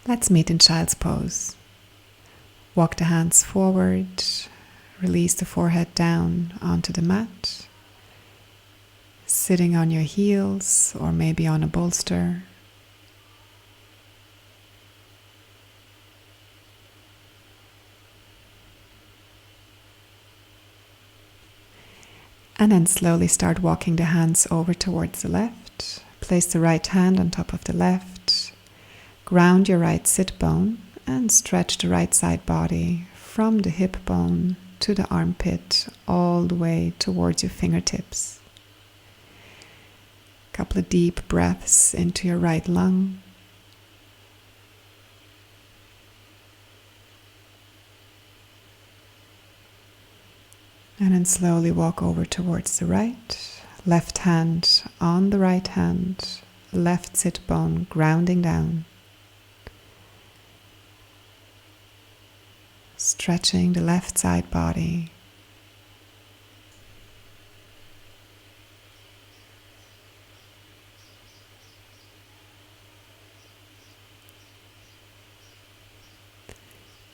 Let's meet in child's pose. Walk the hands forward, release the forehead down onto the mat, sitting on your heels or maybe on a bolster. And then slowly start walking the hands over towards the left. Place the right hand on top of the left. Ground your right sit bone and stretch the right side body from the hip bone to the armpit all the way towards your fingertips. A couple of deep breaths into your right lung. And then slowly walk over towards the right. Left hand on the right hand. Left sit bone grounding down. Stretching the left side body.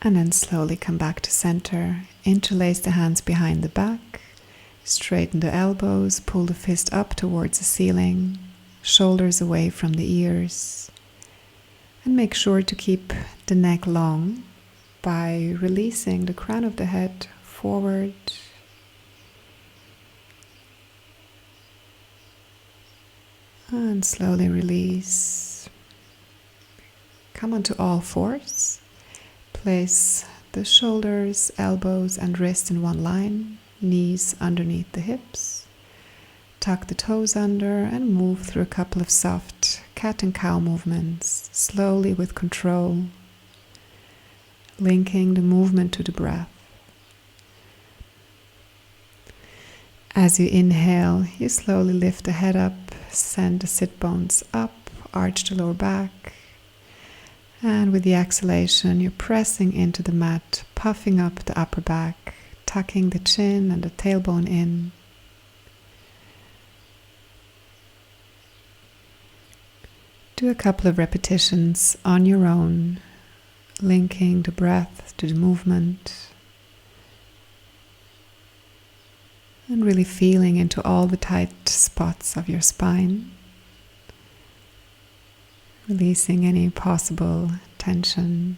And then slowly come back to center. Interlace the hands behind the back. Straighten the elbows. Pull the fist up towards the ceiling. Shoulders away from the ears. And make sure to keep the neck long by releasing the crown of the head forward. And slowly release. Come onto all fours. Place the shoulders, elbows, and wrists in one line, knees underneath the hips. Tuck the toes under and move through a couple of soft cat and cow movements, slowly with control, linking the movement to the breath. As you inhale, you slowly lift the head up, send the sit bones up, arch the lower back. And with the exhalation, you're pressing into the mat, puffing up the upper back, tucking the chin and the tailbone in. Do a couple of repetitions on your own, linking the breath to the movement. And really feeling into all the tight spots of your spine. Releasing any possible tension.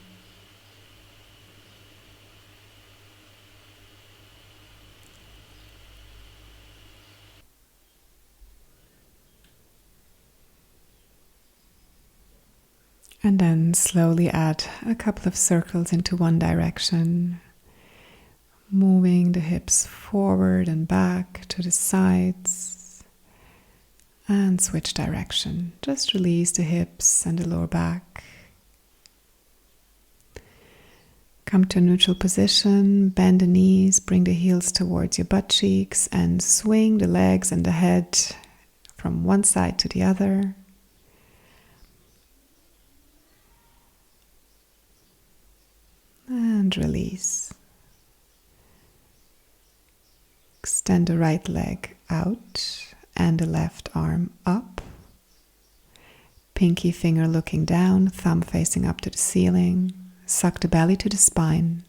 And then slowly add a couple of circles into one direction, moving the hips forward and back to the sides. And switch direction. Just release the hips and the lower back. Come to a neutral position, bend the knees, bring the heels towards your butt cheeks and swing the legs and the head from one side to the other. And release. Extend the right leg out. And the left arm up. Pinky finger looking down, thumb facing up to the ceiling. Suck the belly to the spine.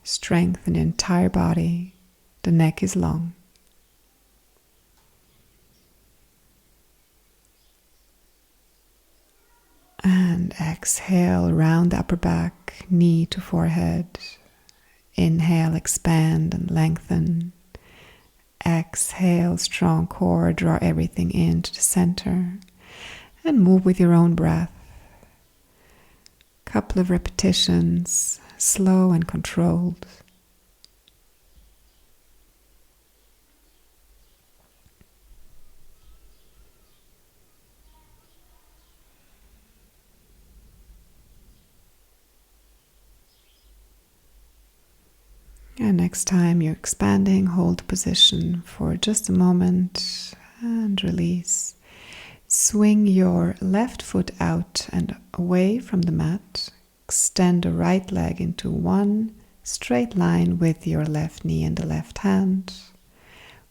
Strengthen the entire body. The neck is long. And exhale, round the upper back, knee to forehead. Inhale, expand and lengthen. Exhale, strong core, draw everything into the center and move with your own breath. Couple of repetitions, slow and controlled. And next time you're expanding, hold the position for just a moment and release. Swing your left foot out and away from the mat. Extend the right leg into one straight line with your left knee and the left hand.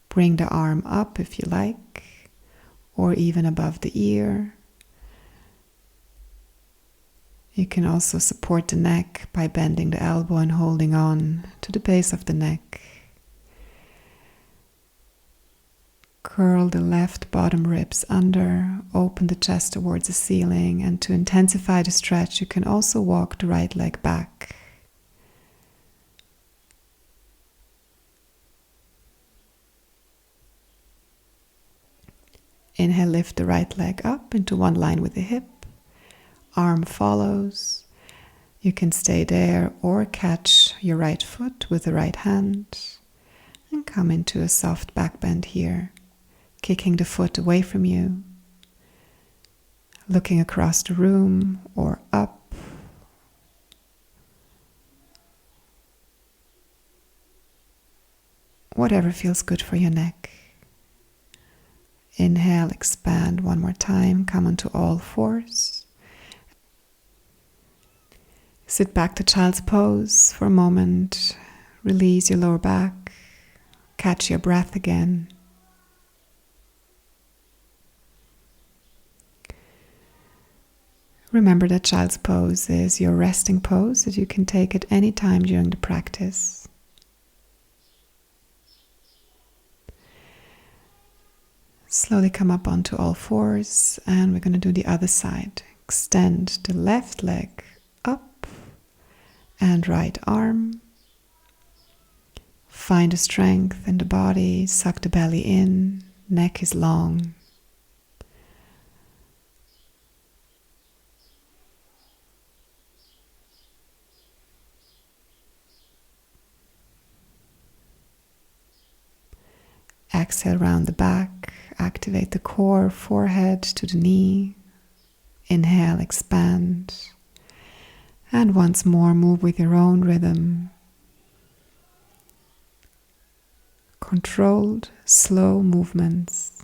Bring the arm up if you like, or even above the ear. You can also support the neck by bending the elbow and holding on to the base of the neck. Curl the left bottom ribs under, open the chest towards the ceiling, and to intensify the stretch, you can also walk the right leg back. Inhale, lift the right leg up into one line with the hip. Arm follows. You can stay there or catch your right foot with the right hand and come into a soft back bend here, kicking the foot away from you, looking across the room or up. Whatever feels good for your neck. Inhale, expand one more time, come onto all fours. Sit back to child's pose for a moment. Release your lower back. Catch your breath again. Remember that child's pose is your resting pose that you can take at any time during the practice. Slowly come up onto all fours, and we're going to do the other side. Extend the left leg up and right arm. Find the strength in the body, suck the belly in, neck is long. Exhale round the back, activate the core, forehead to the knee. Inhale, expand. And once more, move with your own rhythm. Controlled, slow movements.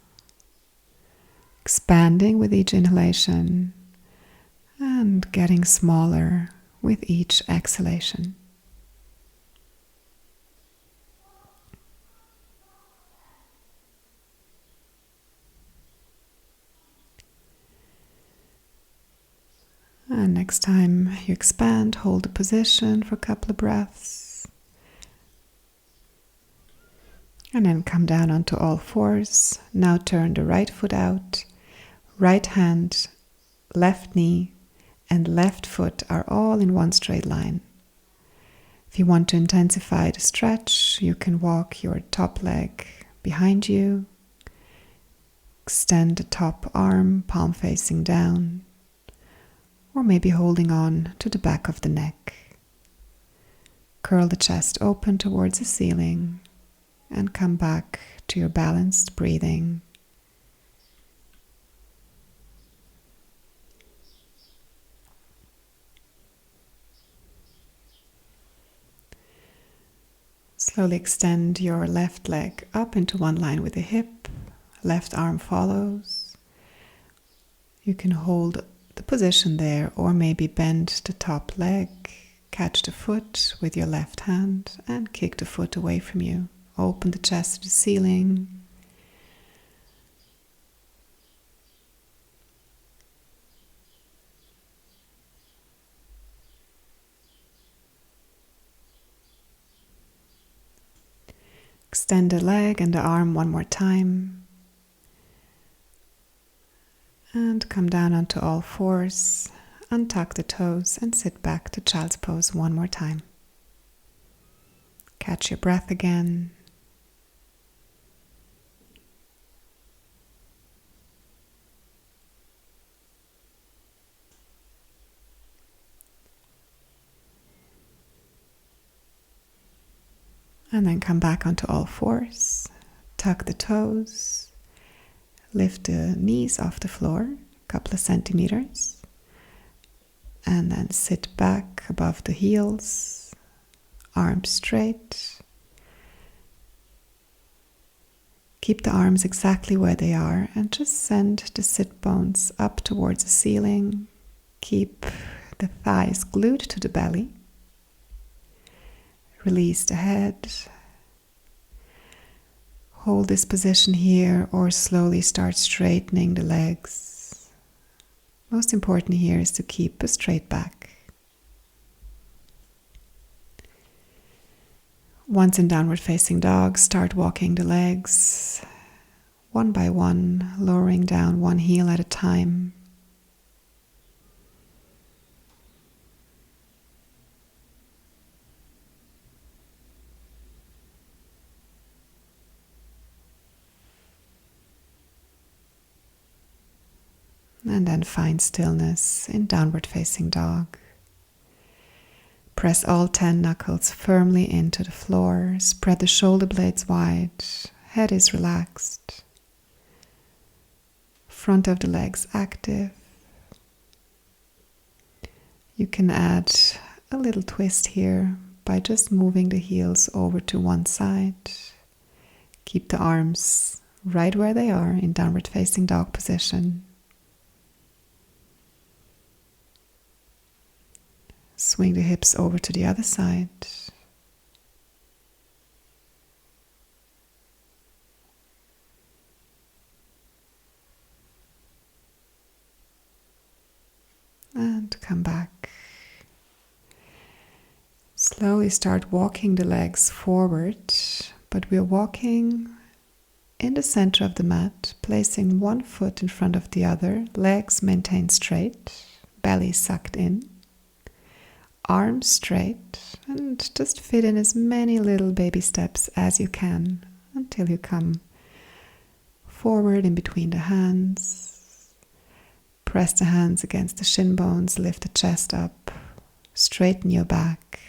Expanding with each inhalation and getting smaller with each exhalation. And next time you expand, hold the position for a couple of breaths. And then come down onto all fours. Now turn the right foot out. Right hand, left knee, and left foot are all in one straight line. If you want to intensify the stretch, you can walk your top leg behind you. Extend the top arm, palm facing down. Or maybe holding on to the back of the neck. Curl the chest open towards the ceiling and come back to your balanced breathing. Slowly extend your left leg up into one line with the hip. Left arm follows. You can hold the position there, or maybe bend the top leg, catch the foot with your left hand and kick the foot away from you. Open the chest to the ceiling. Extend the leg and the arm one more time. And come down onto all fours, untuck the toes and sit back to child's pose one more time. Catch your breath again. And then come back onto all fours, tuck the toes. Lift the knees off the floor, a couple of centimeters, and then sit back above the heels, arms straight. Keep the arms exactly where they are and just send the sit bones up towards the ceiling. Keep the thighs glued to the belly. Release the head. Hold this position here or slowly start straightening the legs. Most important here is to keep a straight back. Once in downward facing dog, start walking the legs one by one, lowering down one heel at a time. And then find stillness in downward facing dog. Press all 10 knuckles firmly into the floor. Spread the shoulder blades wide. Head is relaxed. Front of the legs active. You can add a little twist here by just moving the heels over to one side. Keep the arms right where they are in downward facing dog position. Swing the hips over to the other side. And come back. Slowly start walking the legs forward, but we're walking in the center of the mat, placing one foot in front of the other, legs maintained straight, belly sucked in. Arms straight, and just fit in as many little baby steps as you can until you come forward in between the hands. Press the hands against the shin bones, lift the chest up, straighten your back.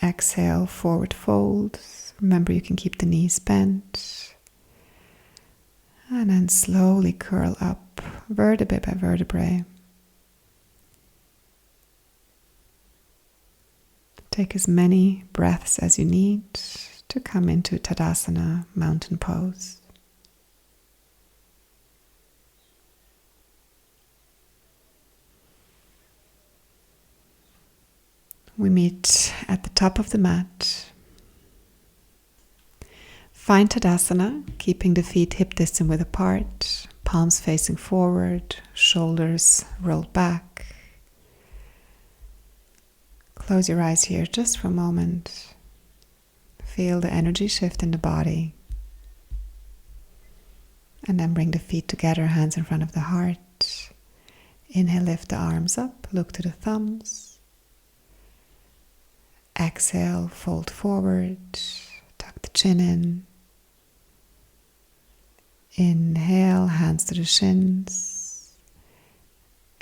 Exhale, forward fold. Remember, you can keep the knees bent. And then slowly curl up, vertebrae by vertebrae. Take as many breaths as you need to come into Tadasana, mountain pose. We meet at the top of the mat. Find Tadasana, keeping the feet hip distance width apart, palms facing forward, shoulders rolled back. Close your eyes here just for a moment. Feel the energy shift in the body. And then bring the feet together, hands in front of the heart. Inhale, lift the arms up, look to the thumbs. Exhale, fold forward, tuck the chin in. Inhale, hands to the shins.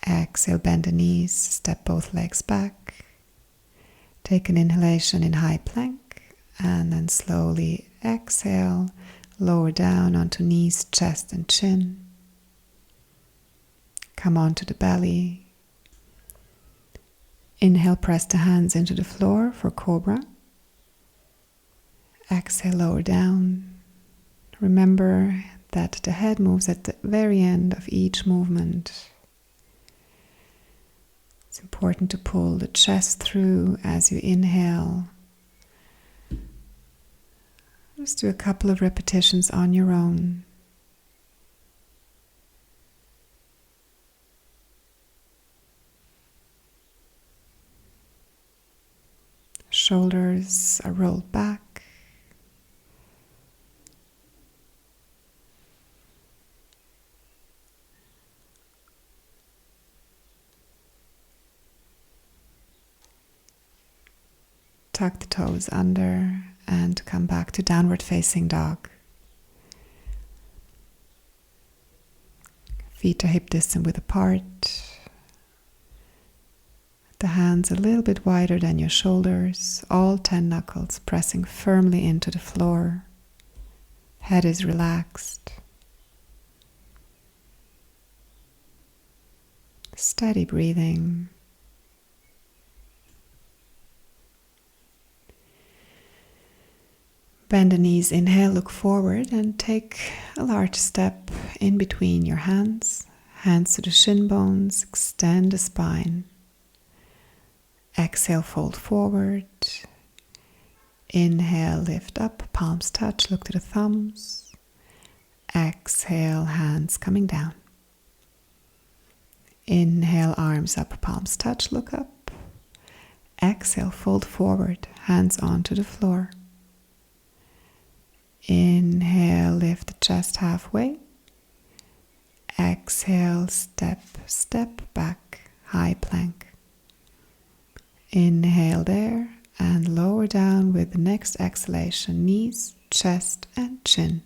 Exhale, bend the knees, step both legs back. Take an inhalation in high plank, and then slowly exhale, lower down onto knees, chest and chin. Come onto the belly. Inhale, press the hands into the floor for cobra. Exhale, lower down. Remember that the head moves at the very end of each movement. It's important to pull the chest through as you inhale. Just do a couple of repetitions on your own. Shoulders are rolled back. Tuck the toes under and come back to downward facing dog. Feet are hip distance width apart. The hands a little bit wider than your shoulders. All 10 knuckles pressing firmly into the floor. Head is relaxed. Steady breathing. Bend the knees, inhale, look forward and take a large step in between your hands. Hands to the shin bones, extend the spine. Exhale, fold forward. Inhale, lift up, palms touch, look to the thumbs. Exhale, hands coming down. Inhale, arms up, palms touch, look up. Exhale, fold forward, hands onto the floor. Inhale, lift the chest halfway. Exhale, step back, high plank. Inhale there and lower down with the next exhalation, knees, chest and chin.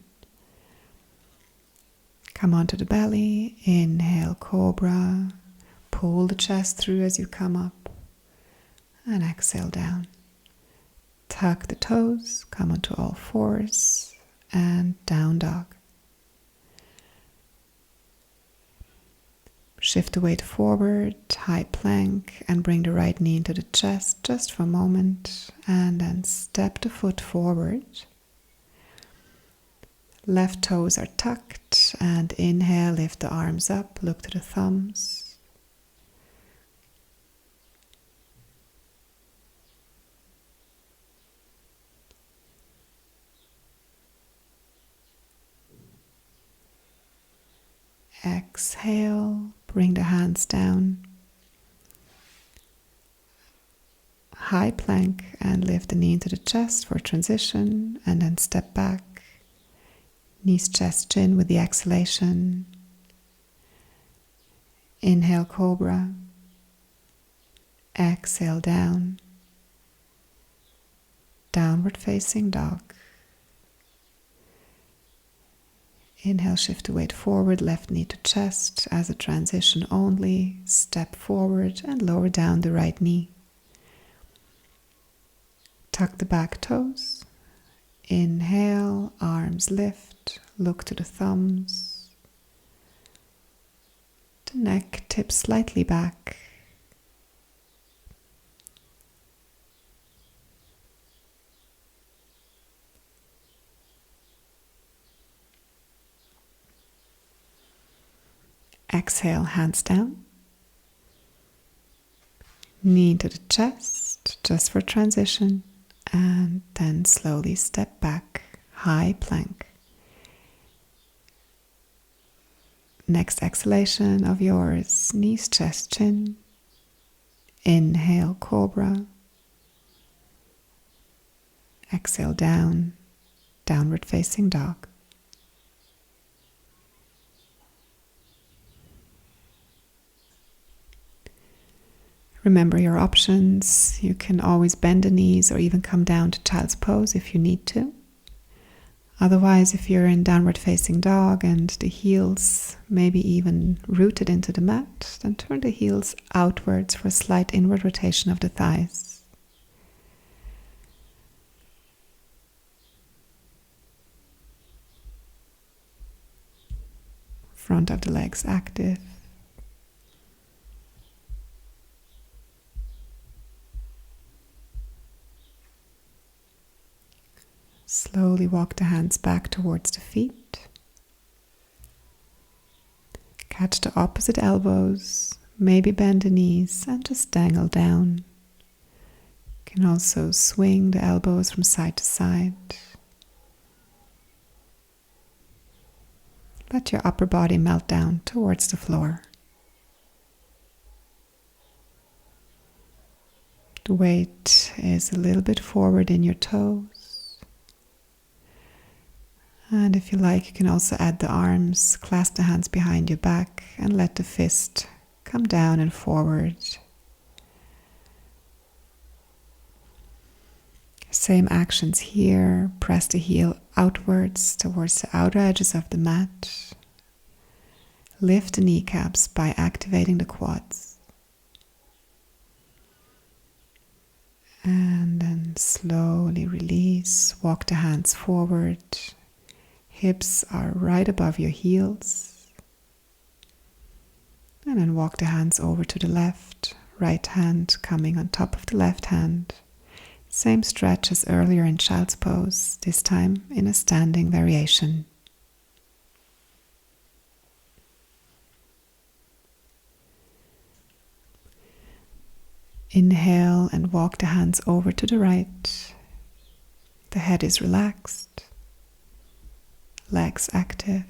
Come onto the belly, inhale, cobra, pull the chest through as you come up, and exhale down. Tuck the toes, come onto all fours, and down dog. Shift the weight forward, high plank, and bring the right knee into the chest just for a moment, and then step the foot forward. Left toes are tucked, and inhale, lift the arms up, look to the thumbs. Exhale, bring the hands down. High plank and lift the knee into the chest for transition, and then step back. Knees, chest, chin with the exhalation. Inhale, cobra. Exhale, down. Downward facing dog. Inhale, shift the weight forward, left knee to chest as a transition only. Step forward and lower down the right knee. Tuck the back toes. Inhale, arms lift, look to the thumbs. The neck tips slightly back. Exhale, hands down. Knee to the chest, just for transition. And then slowly step back, high plank. Next exhalation of yours, knees, chest, chin. Inhale, cobra. Exhale, down, downward facing dog. Remember your options. You can always bend the knees or even come down to child's pose if you need to. Otherwise, if you're in downward facing dog and the heels maybe even rooted into the mat, then turn the heels outwards for a slight inward rotation of the thighs. Front of the legs active. Slowly walk the hands back towards the feet. Catch the opposite elbows, maybe bend the knees and just dangle down. You can also swing the elbows from side to side. Let your upper body melt down towards the floor. The weight is a little bit forward in your toes. And if you like, you can also add the arms, clasp the hands behind your back and let the fist come down and forward. Same actions here. Press the heel outwards towards the outer edges of the mat. Lift the kneecaps by activating the quads. And then slowly release. Walk the hands forward. Hips are right above your heels. And then walk the hands over to the left. Right hand coming on top of the left hand. Same stretch as earlier in child's pose, this time in a standing variation. Inhale and walk the hands over to the right. The head is relaxed. Legs active.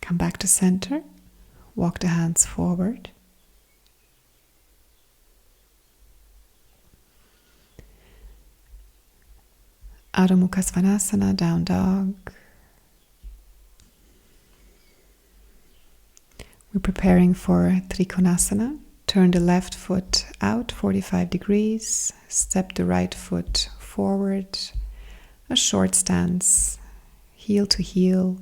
Come back to center. Walk the hands forward. Adho Mukha Svanasana, down dog. We're preparing for Trikonasana. Turn the left foot out 45 degrees. Step the right foot forward. A short stance, heel to heel.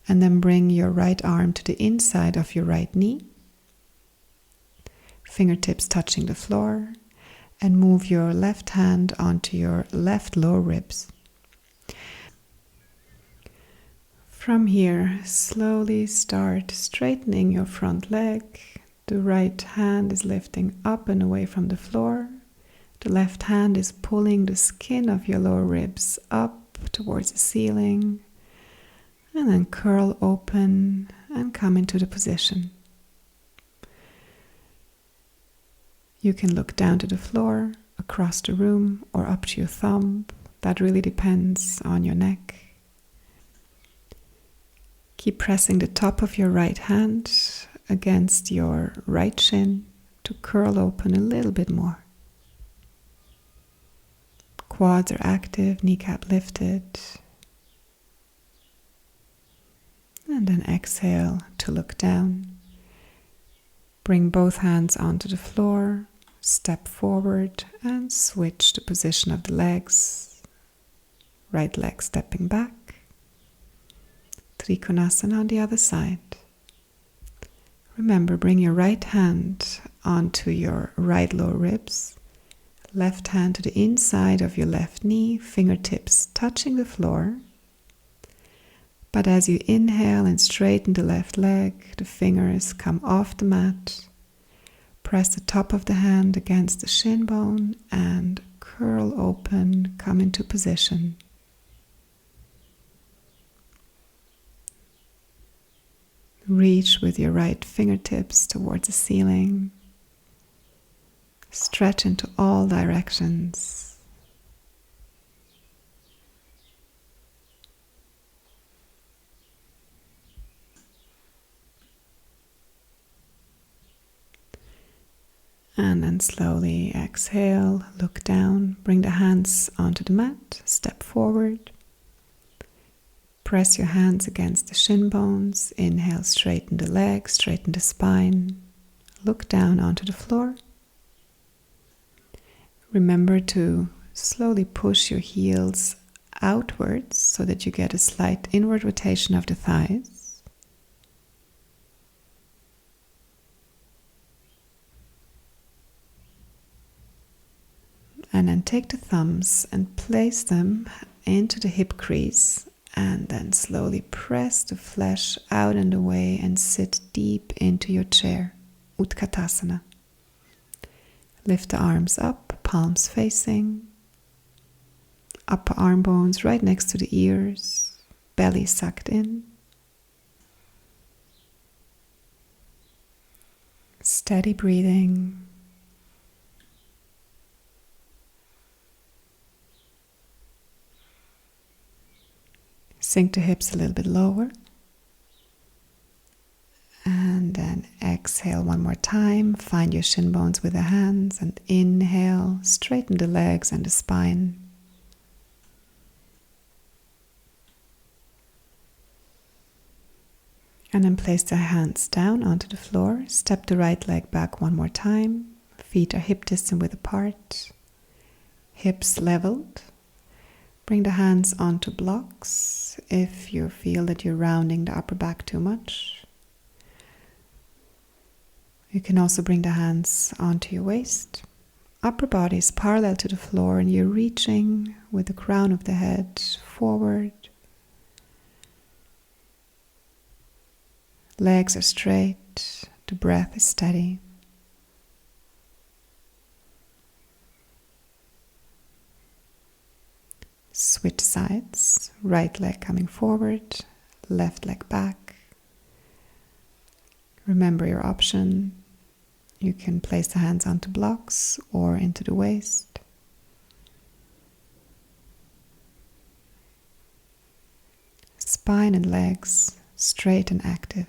And then bring your right arm to the inside of your right knee. Fingertips touching the floor. And move your left hand onto your left lower ribs. From here, slowly start straightening your front leg. The right hand is lifting up and away from the floor. The left hand is pulling the skin of your lower ribs up towards the ceiling. And then curl open and come into the position. You can look down to the floor, across the room, or up to your thumb. That really depends on your neck. Keep pressing the top of your right hand against your right shin to curl open a little bit more. Quads are active, kneecap lifted. And then exhale to look down. Bring both hands onto the floor. Step forward and switch the position of the legs. Right leg stepping back. Trikonasana on the other side. Remember, bring your right hand onto your right lower ribs. Left hand to the inside of your left knee, fingertips touching the floor. But as you inhale and straighten the left leg, the fingers come off the mat. Press the top of the hand against the shin bone and curl open, come into position. Reach with your right fingertips towards the ceiling. Stretch into all directions. And then slowly exhale, look down, bring the hands onto the mat, step forward. Press your hands against the shin bones. Inhale, straighten the legs, straighten the spine. Look down onto the floor. Remember to slowly push your heels outwards so that you get a slight inward rotation of the thighs. And then take the thumbs and place them into the hip crease. And then slowly press the flesh out and away and sit deep into your chair. Utkatasana. Lift the arms up, palms facing. Upper arm bones right next to the ears. Belly sucked in. Steady breathing. Sink the hips a little bit lower. And then exhale one more time. Find your shin bones with the hands and inhale. Straighten the legs and the spine. And then place the hands down onto the floor. Step the right leg back one more time. Feet are hip distance width apart. Hips leveled. Bring the hands onto blocks if you feel that you're rounding the upper back too much. You can also bring the hands onto your waist. Upper body is parallel to the floor and you're reaching with the crown of the head forward. Legs are straight, the breath is steady. Switch sides, right leg coming forward, left leg back. Remember your option. You can place the hands onto blocks or into the waist. Spine and legs straight and active.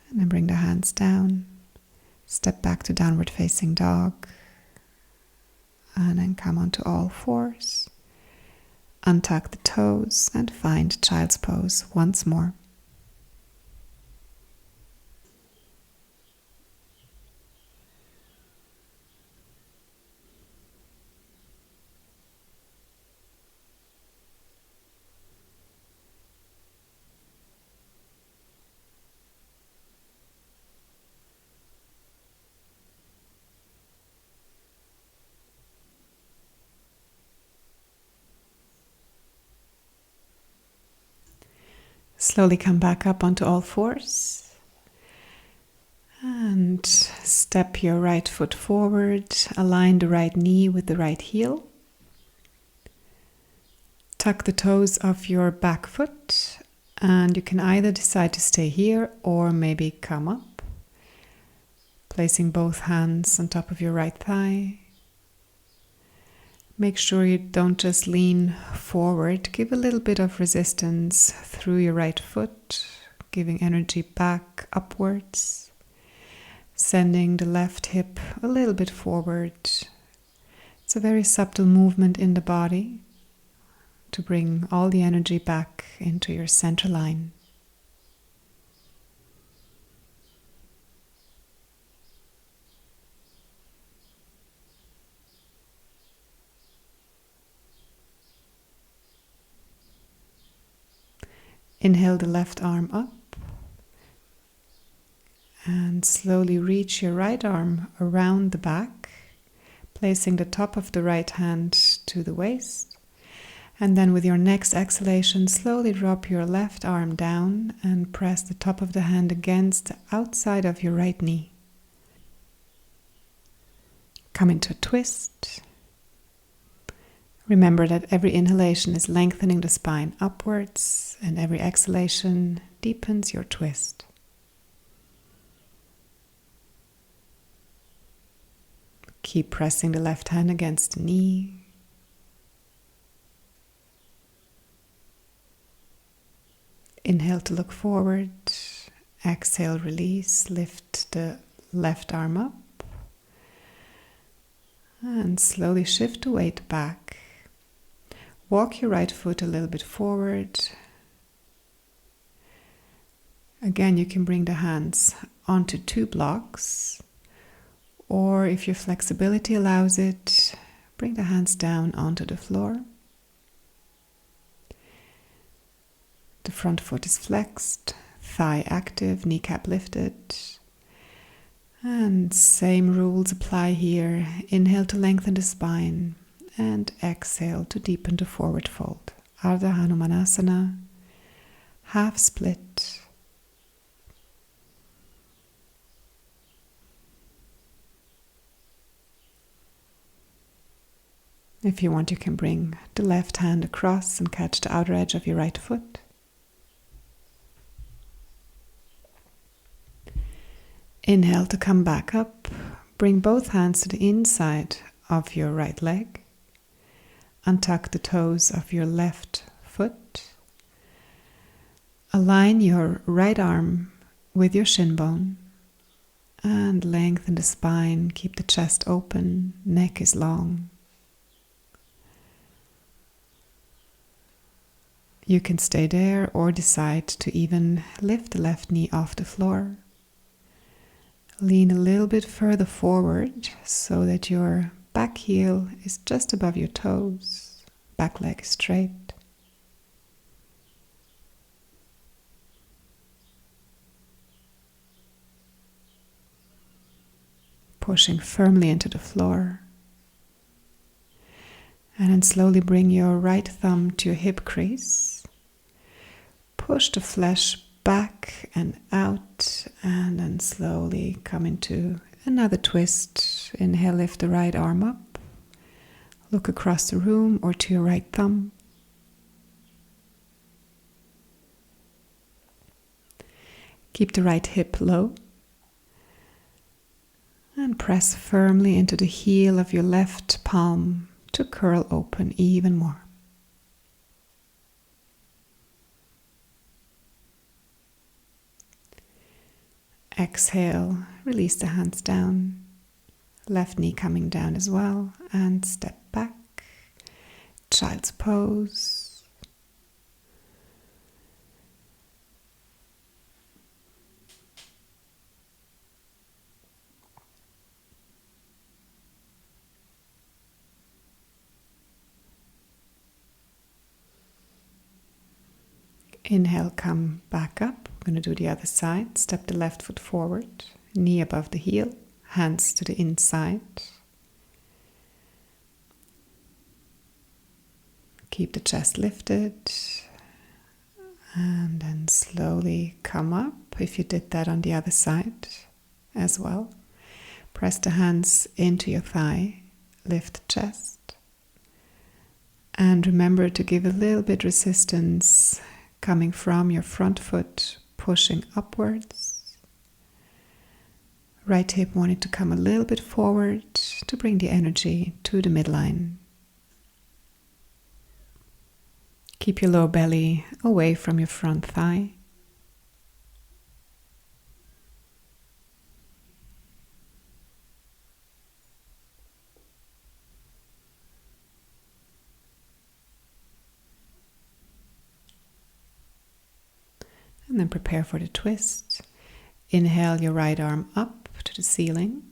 And then bring the hands down. Step back to downward facing dog. And then come onto all fours. Untuck the toes and find child's pose once more. Slowly come back up onto all fours and step your right foot forward, align the right knee with the right heel. Tuck the toes of your back foot and you can either decide to stay here or maybe come up, placing both hands on top of your right thigh. Make sure you don't just lean forward. Give a little bit of resistance through your right foot, giving energy back upwards, sending the left hip a little bit forward. It's a very subtle movement in the body to bring all the energy back into your center line. Inhale the left arm up and slowly reach your right arm around the back, placing the top of the right hand to the waist. And then with your next exhalation, slowly drop your left arm down and press the top of the hand against the outside of your right knee. Come into a twist. Remember that every inhalation is lengthening the spine upwards and every exhalation deepens your twist. Keep pressing the left hand against the knee. Inhale to look forward. Exhale, release. Lift the left arm up. And slowly shift the weight back. Walk your right foot a little bit forward. Again, you can bring the hands onto 2 blocks, or if your flexibility allows it, bring the hands down onto the floor. The front foot is flexed, thigh active, kneecap lifted. And same rules apply here. Inhale to lengthen the spine. And exhale to deepen the forward fold. Ardha Hanumanasana, half split. If you want, you can bring the left hand across and catch the outer edge of your right foot. Inhale to come back up. Bring both hands to the inside of your right leg. Untuck the toes of your left foot. Align your right arm with your shin bone and lengthen the spine. Keep the chest open, neck is long. You can stay there or decide to even lift the left knee off the floor. Lean a little bit further forward so that your back heel is just above your toes, back leg is straight. Pushing firmly into the floor. And then slowly bring your right thumb to your hip crease. Push the flesh back and out, and then slowly come into another twist. Inhale, lift the right arm up. Look across the room or to your right thumb. Keep the right hip low. And press firmly into the heel of your left palm to curl open even more. Exhale, release the hands down. Left knee coming down as well, and step back. Child's pose. Inhale, come back up. We're going to do the other side. Step the left foot forward, knee above the heel, hands to the inside. Keep the chest lifted. And then slowly come up. If you did that on the other side as well. Press the hands into your thigh. Lift the chest. And remember to give a little bit resistance coming from your front foot, pushing upwards. Right hip wanting to come a little bit forward to bring the energy to the midline. Keep your lower belly away from your front thigh. And then prepare for the twist. Inhale your right arm up to the ceiling.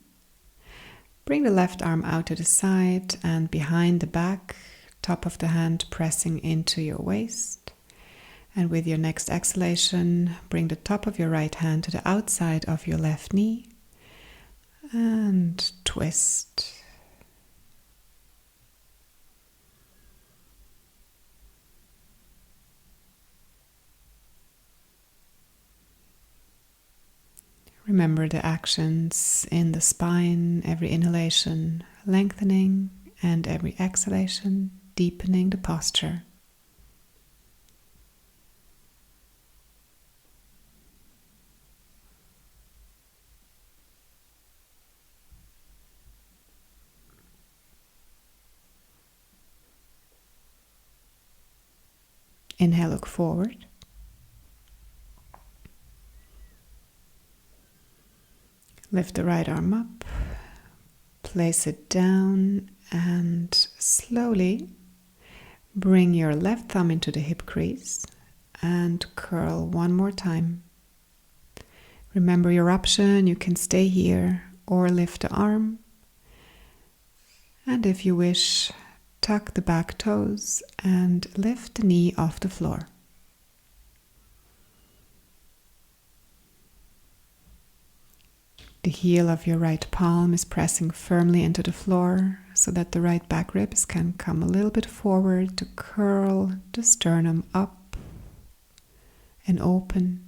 Bring the left arm out to the side and behind the back, top of the hand pressing into your waist. And with your next exhalation, bring the top of your right hand to the outside of your left knee and twist. Remember the actions in the spine, every inhalation lengthening and every exhalation deepening the posture. Inhale, look forward. Lift the right arm up, place it down, and slowly bring your left thumb into the hip crease and curl one more time. Remember your option, you can stay here or lift the arm. And if you wish, tuck the back toes and lift the knee off the floor. The heel of your right palm is pressing firmly into the floor so that the right back ribs can come a little bit forward to curl the sternum up and open.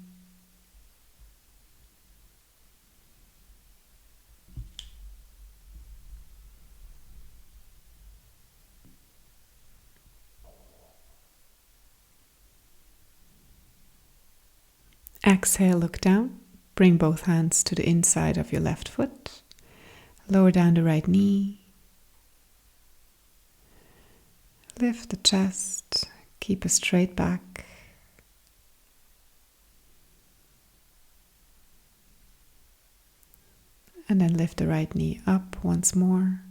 Exhale, look down. Bring both hands to the inside of your left foot. Lower down the right knee. Lift the chest. Keep a straight back. And then lift the right knee up once more.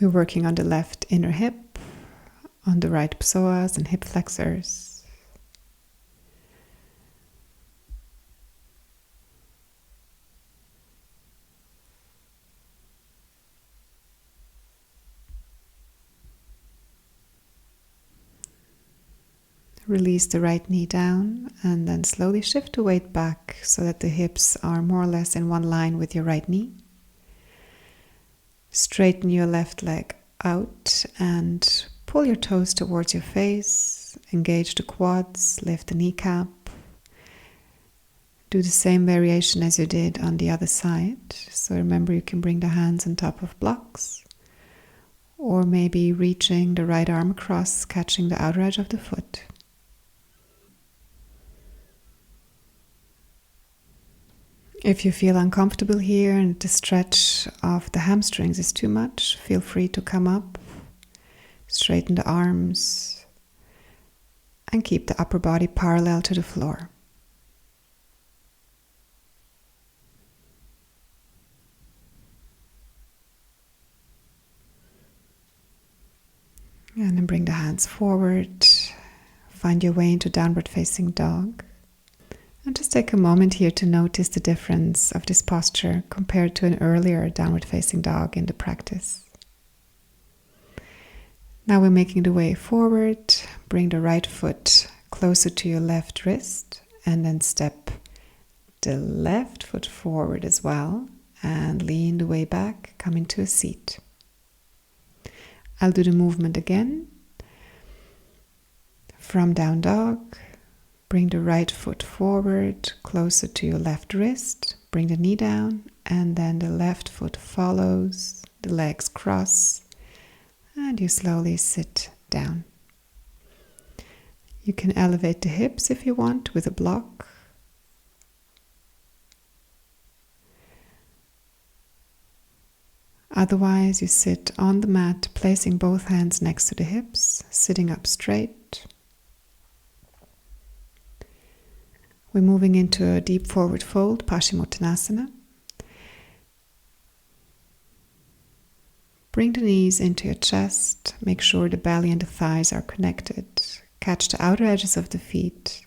We're working on the left inner hip, on the right psoas and hip flexors. Release the right knee down and then slowly shift the weight back so that the hips are more or less in one line with your right knee. Straighten your left leg out and pull your toes towards your face. Engage the quads, lift the kneecap. Do the same variation as you did on the other side. So remember, you can bring the hands on top of blocks, or maybe reaching the right arm across, catching the outer edge of the foot. If you feel uncomfortable here and the stretch of the hamstrings is too much, feel free to come up Straighten the arms and keep the upper body parallel to the floor. And then bring the hands forward. Find your way into downward facing dog. And just take a moment here to notice the difference of this posture compared to an earlier downward facing dog in the practice. Now we're making the way forward. Bring the right foot closer to your left wrist and then step the left foot forward as well and lean the way back, come into a seat. I'll do the movement again. From down dog, bring the right foot forward, closer to your left wrist, bring the knee down, and then the left foot follows, the legs cross, and you slowly sit down. You can elevate the hips if you want with a block. Otherwise, you sit on the mat, placing both hands next to the hips, sitting up straight. We're moving into a deep forward fold, Paschimottanasana. Bring the knees into your chest. Make sure the belly and the thighs are connected. Catch the outer edges of the feet.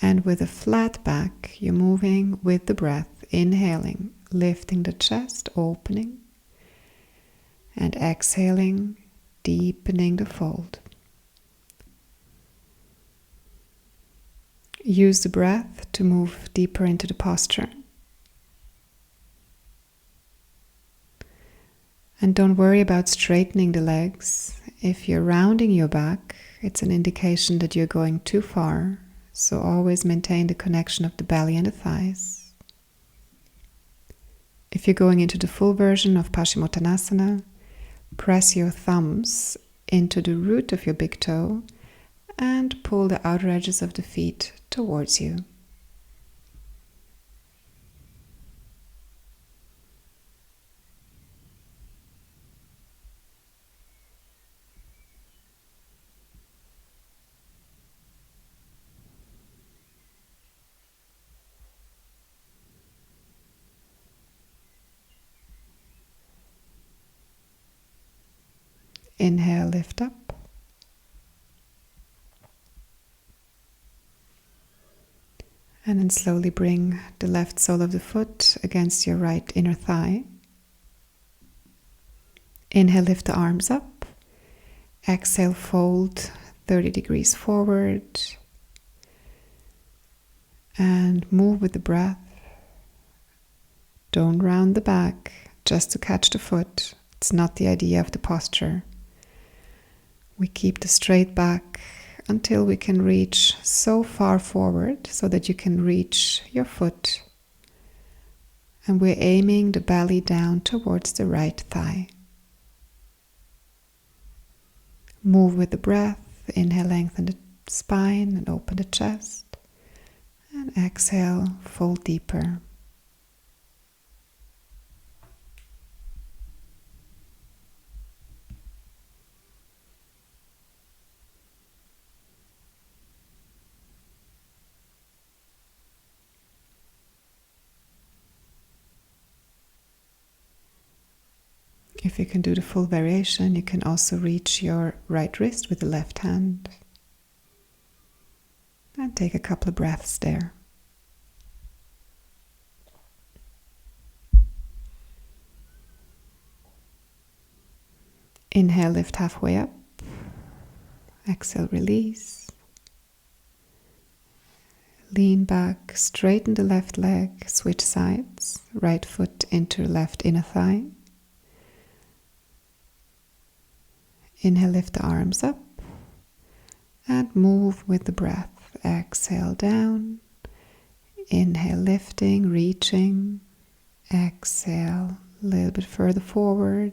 And with a flat back, you're moving with the breath, inhaling, lifting the chest, opening. And exhaling, deepening the fold. Use the breath to move deeper into the posture. And don't worry about straightening the legs. If you're rounding your back, it's an indication that you're going too far. So always maintain the connection of the belly and the thighs. If you're going into the full version of Paschimottanasana, press your thumbs into the root of your big toe and pull the outer edges of the feet towards you. Inhale, lift up. And then slowly bring the left sole of the foot against your right inner thigh. Inhale, lift the arms up. Exhale, fold 30 degrees forward. And move with the breath. Don't round the back, just to catch the foot. It's not the idea of the posture. We keep the straight back until we can reach so far forward so that you can reach your foot. And we're aiming the belly down towards the right thigh. Move with the breath. Inhale, lengthen the spine and open the chest. And exhale, fold deeper. If you can do the full variation, you can also reach your right wrist with the left hand. And take a couple of breaths there. Inhale, lift halfway up. Exhale, release. Lean back, straighten the left leg, switch sides. Right foot into left inner thigh. Inhale, lift the arms up and move with the breath. Exhale down. Inhale, lifting, reaching. Exhale, a little bit further forward,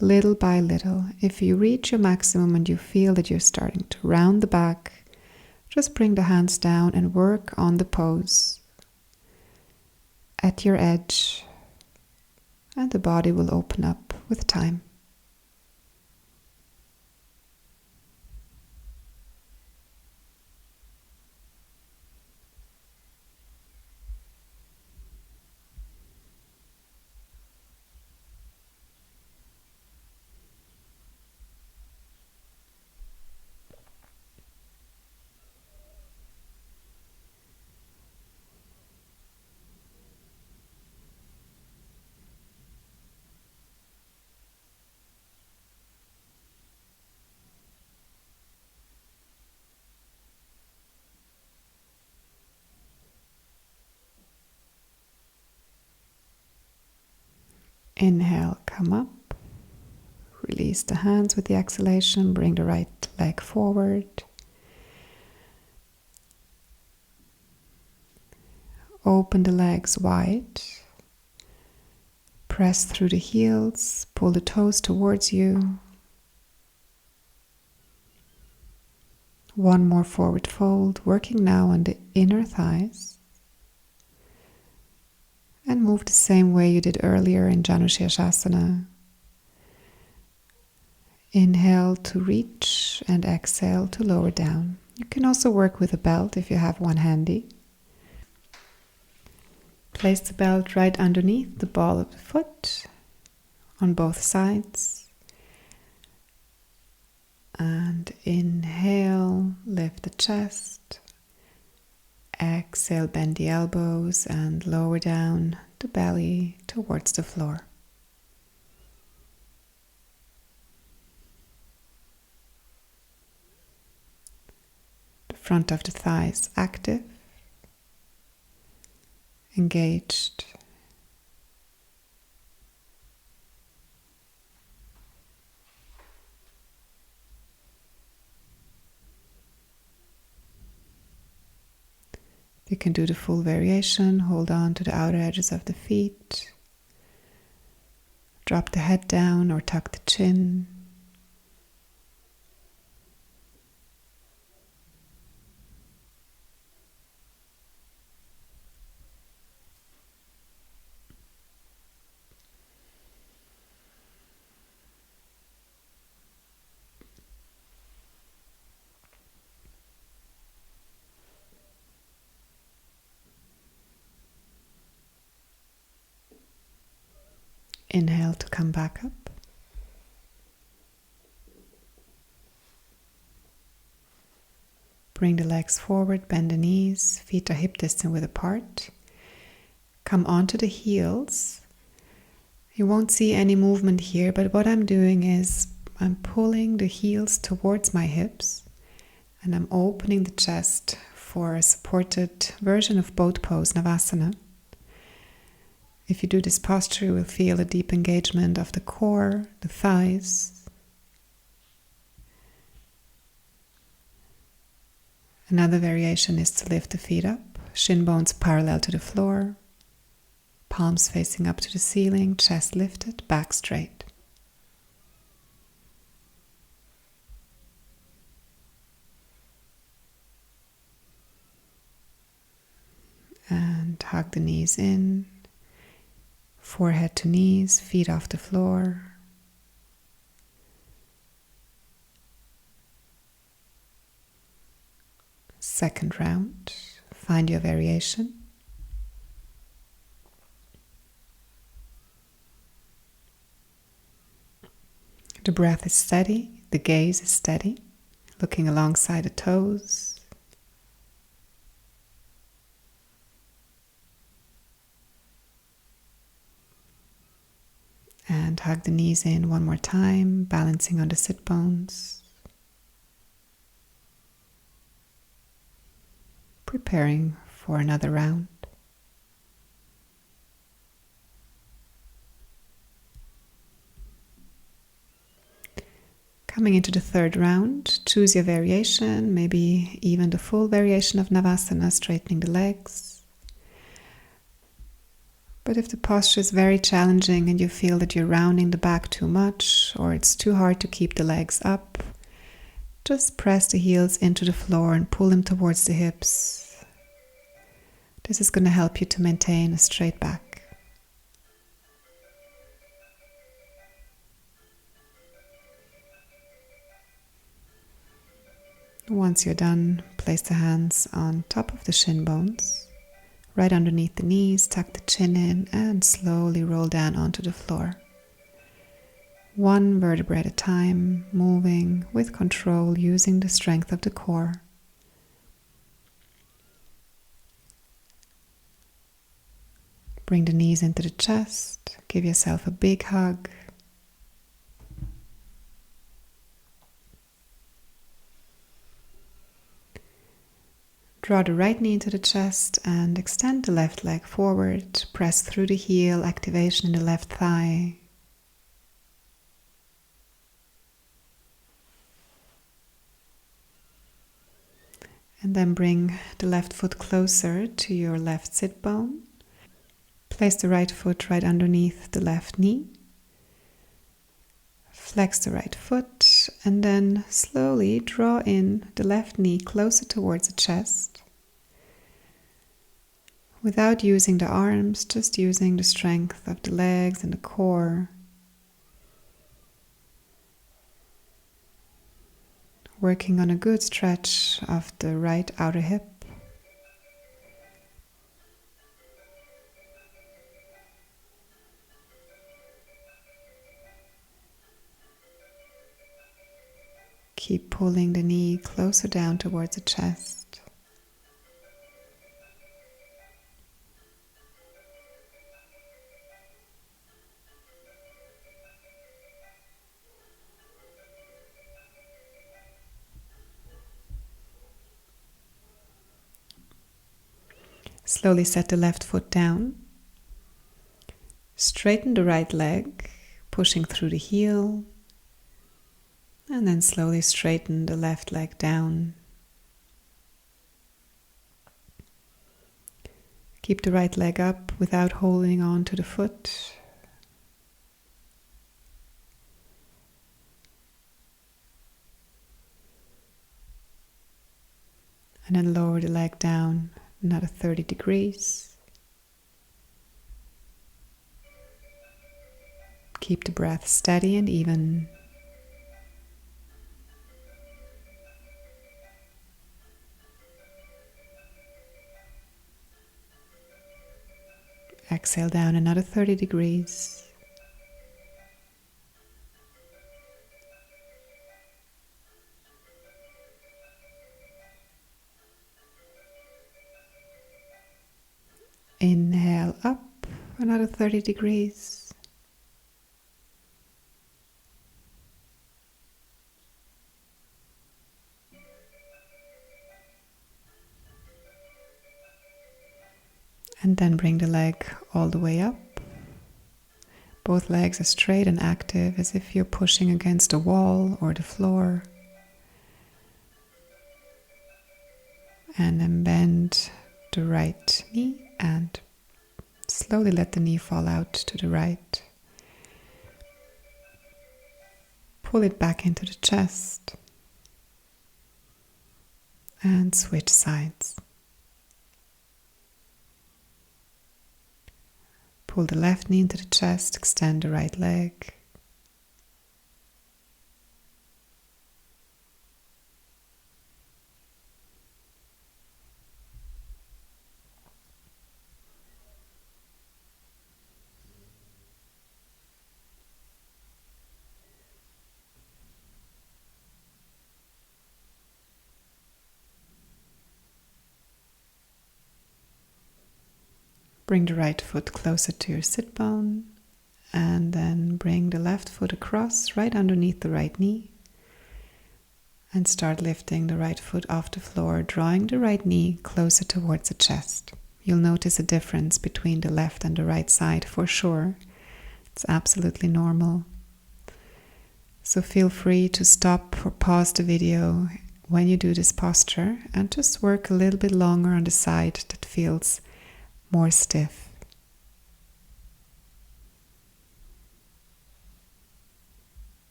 little by little. If you reach your maximum and you feel that you're starting to round the back, just bring the hands down and work on the pose at your edge, and the body will open up with time. Inhale, come up. Release the hands with the exhalation. Bring the right leg forward. Open the legs wide. Press through the heels. Pull the toes towards you. One more forward fold, working now on the inner thighs. And move the same way you did earlier in Janushirshasana. Inhale to reach and exhale to lower down. You can also work with a belt if you have one handy. Place the belt right underneath the ball of the foot on both sides. And inhale, lift the chest. Exhale, bend the elbows and lower down the belly towards the floor. The front of the thighs active, engaged. You can do the full variation. Hold on to the outer edges of the feet. Drop the head down or tuck the chin. Inhale to come back up. Bring the legs forward, bend the knees, feet are hip distance width apart. Come onto the heels. You won't see any movement here, but what I'm doing is I'm pulling the heels towards my hips and I'm opening the chest for a supported version of boat pose, Savasana. If you do this posture, you will feel a deep engagement of the core, the thighs. Another variation is to lift the feet up, shin bones parallel to the floor, palms facing up to the ceiling, chest lifted, back straight. And hug the knees in. Forehead to knees, feet off the floor. Second round, find your variation. The breath is steady, the gaze is steady, looking alongside the toes. And hug the knees in one more time, balancing on the sit bones. Preparing for another round. Coming into the third round, choose your variation, maybe even the full variation of Navasana, straightening the legs. But if the posture is very challenging and you feel that you're rounding the back too much or it's too hard to keep the legs up, just press the heels into the floor and pull them towards the hips. This is going to help you to maintain a straight back. Once you're done, place the hands on top of the shin bones. Right underneath the knees, tuck the chin in and slowly roll down onto the floor. One vertebra at a time, moving with control, using the strength of the core. Bring the knees into the chest, give yourself a big hug. Draw the right knee into the chest and extend the left leg forward. Press through the heel, activation in the left thigh. And then bring the left foot closer to your left sit bone. Place the right foot right underneath the left knee. Flex the right foot and then slowly draw in the left knee closer towards the chest. Without using the arms, just using the strength of the legs and the core. Working on a good stretch of the right outer hip. Keep pulling the knee closer down towards the chest. Slowly set the left foot down. Straighten the right leg, pushing through the heel. And then slowly straighten the left leg down. Keep the right leg up without holding on to the foot. And then lower the leg down another 30 degrees. Keep the breath steady and even. Exhale down another 30 degrees. Inhale up another 30 degrees. And then bring the leg all the way up. Both legs are straight and active as if you're pushing against a wall or the floor. And then bend the right knee and slowly let the knee fall out to the right. Pull it back into the chest. And switch sides. Pull the left knee into the chest, extend the right leg. Bring the right foot closer to your sit bone and then bring the left foot across right underneath the right knee and start lifting the right foot off the floor, drawing the right knee closer towards the chest. You'll notice a difference between the left and the right side for sure. It's absolutely normal. So feel free to stop or pause the video when you do this posture and just work a little bit longer on the side that feels more stiff.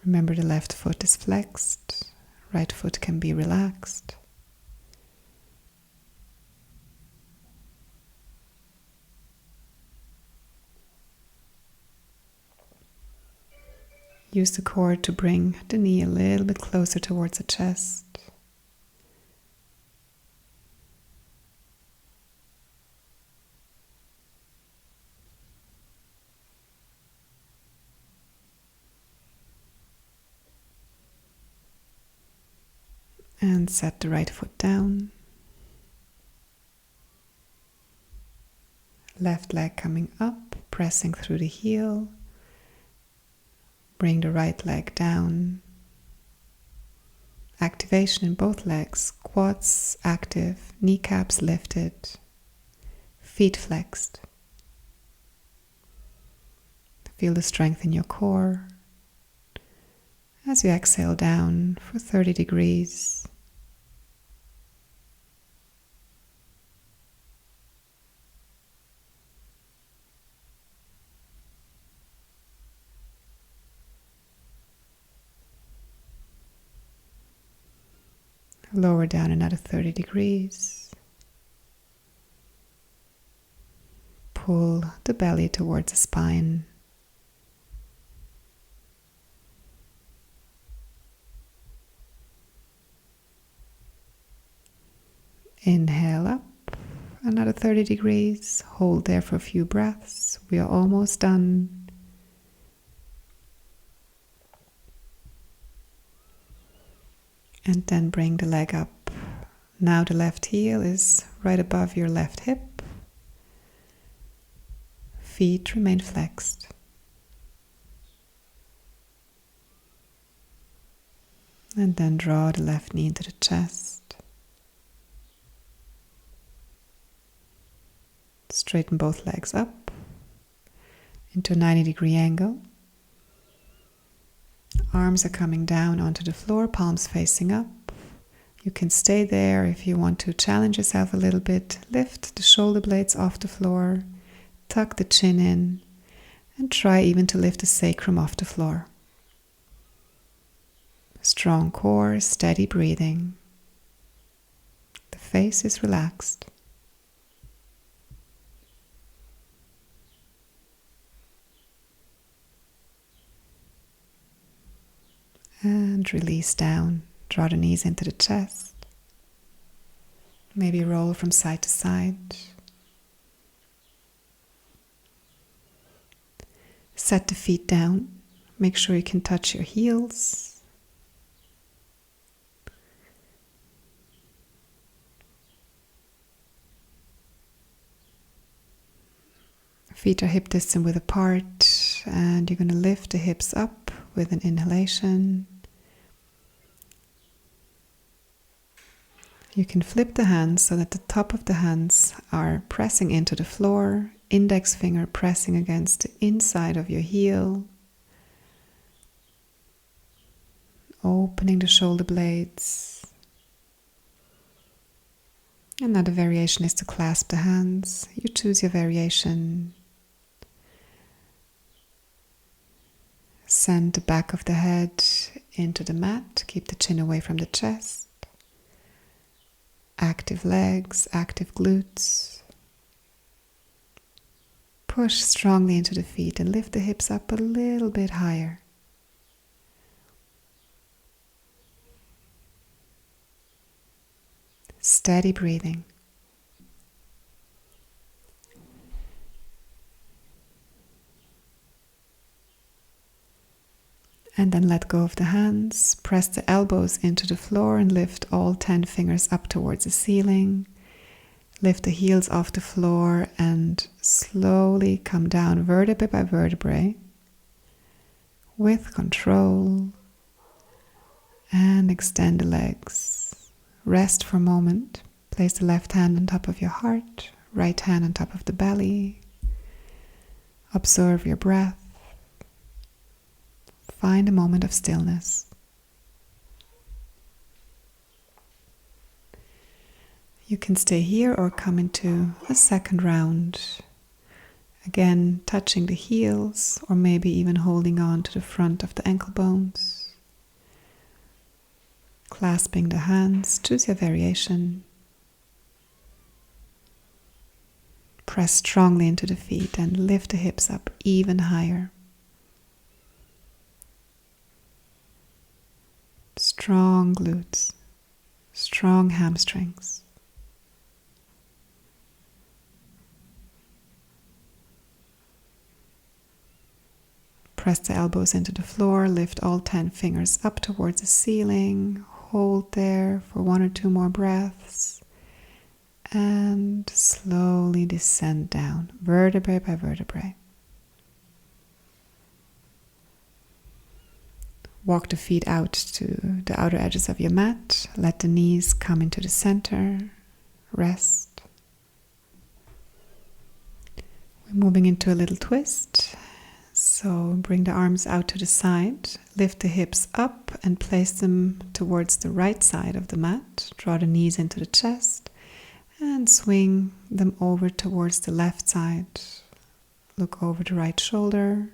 Remember, the left foot is flexed, right foot can be relaxed. Use the core to bring the knee a little bit closer towards the chest. And set the right foot down. Left leg coming up, pressing through the heel. Bring the right leg down. Activation in both legs, quads active, kneecaps lifted, feet flexed. Feel the strength in your core as you exhale down for 30 degrees. Lower down another 30 degrees. Pull the belly towards the spine. Inhale up another 30 degrees. Hold there for a few breaths. We are almost done. And then bring the leg up. Now the left heel is right above your left hip. Feet remain flexed. And then draw the left knee into the chest. Straighten both legs up into a 90-degree angle. Arms are coming down onto the floor, palms facing up. You can stay there if you want to challenge yourself a little bit. Lift the shoulder blades off the floor, tuck the chin in, and try even to lift the sacrum off the floor. Strong core, steady breathing. The face is relaxed. And release down. Draw the knees into the chest. Maybe roll from side to side. Set the feet down. Make sure you can touch your heels. Feet are hip distance width apart, and you're going to lift the hips up with an inhalation. You can flip the hands so that the top of the hands are pressing into the floor, index finger pressing against the inside of your heel, opening the shoulder blades. Another variation is to clasp the hands. You choose your variation. Send the back of the head into the mat. Keep the chin away from the chest. Active legs, active glutes. Push strongly into the feet and lift the hips up a little bit higher. Steady breathing. And then let go of the hands. Press the elbows into the floor and lift all 10 fingers up towards the ceiling. Lift the heels off the floor and slowly come down vertebrae by vertebrae with control. And extend the legs. Rest for a moment. Place the left hand on top of your heart, right hand on top of the belly. Observe your breath. Find a moment of stillness. You can stay here or come into a second round. Again, touching the heels or maybe even holding on to the front of the ankle bones. Clasping the hands, choose your variation. Press strongly into the feet and lift the hips up even higher. Strong glutes, strong hamstrings. Press the elbows into the floor, lift all 10 fingers up towards the ceiling, hold there for 1 or 2 more breaths, and slowly descend down, vertebrae by vertebrae. Walk the feet out to the outer edges of your mat. Let the knees come into the center. Rest. We're moving into a little twist. So bring the arms out to the side. Lift the hips up and place them towards the right side of the mat. Draw the knees into the chest and swing them over towards the left side. Look over the right shoulder.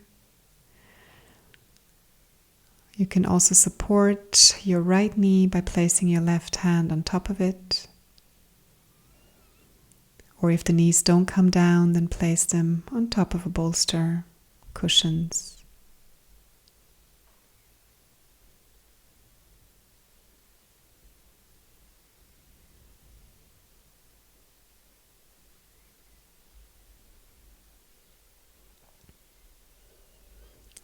You can also support your right knee by placing your left hand on top of it. Or if the knees don't come down, then place them on top of a bolster, cushions.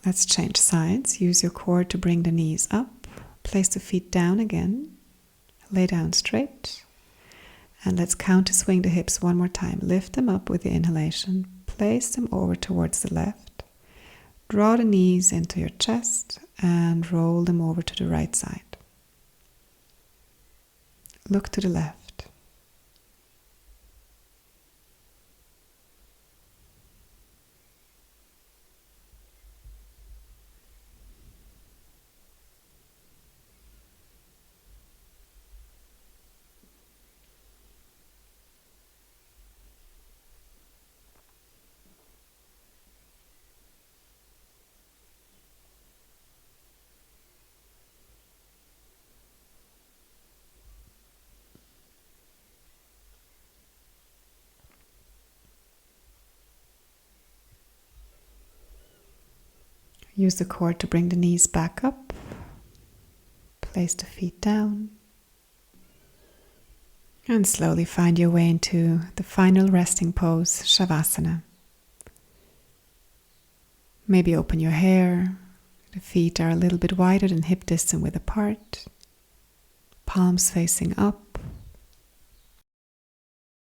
Let's change sides. Use your core to bring the knees up. Place the feet down again. Lay down straight. And let's counter swing the hips one more time. Lift them up with the inhalation. Place them over towards the left. Draw the knees into your chest and roll them over to the right side. Look to the left. Use the core to bring the knees back up. Place the feet down. And slowly find your way into the final resting pose, Savasana. Maybe open your hair. The feet are a little bit wider than hip distance width apart. Palms facing up.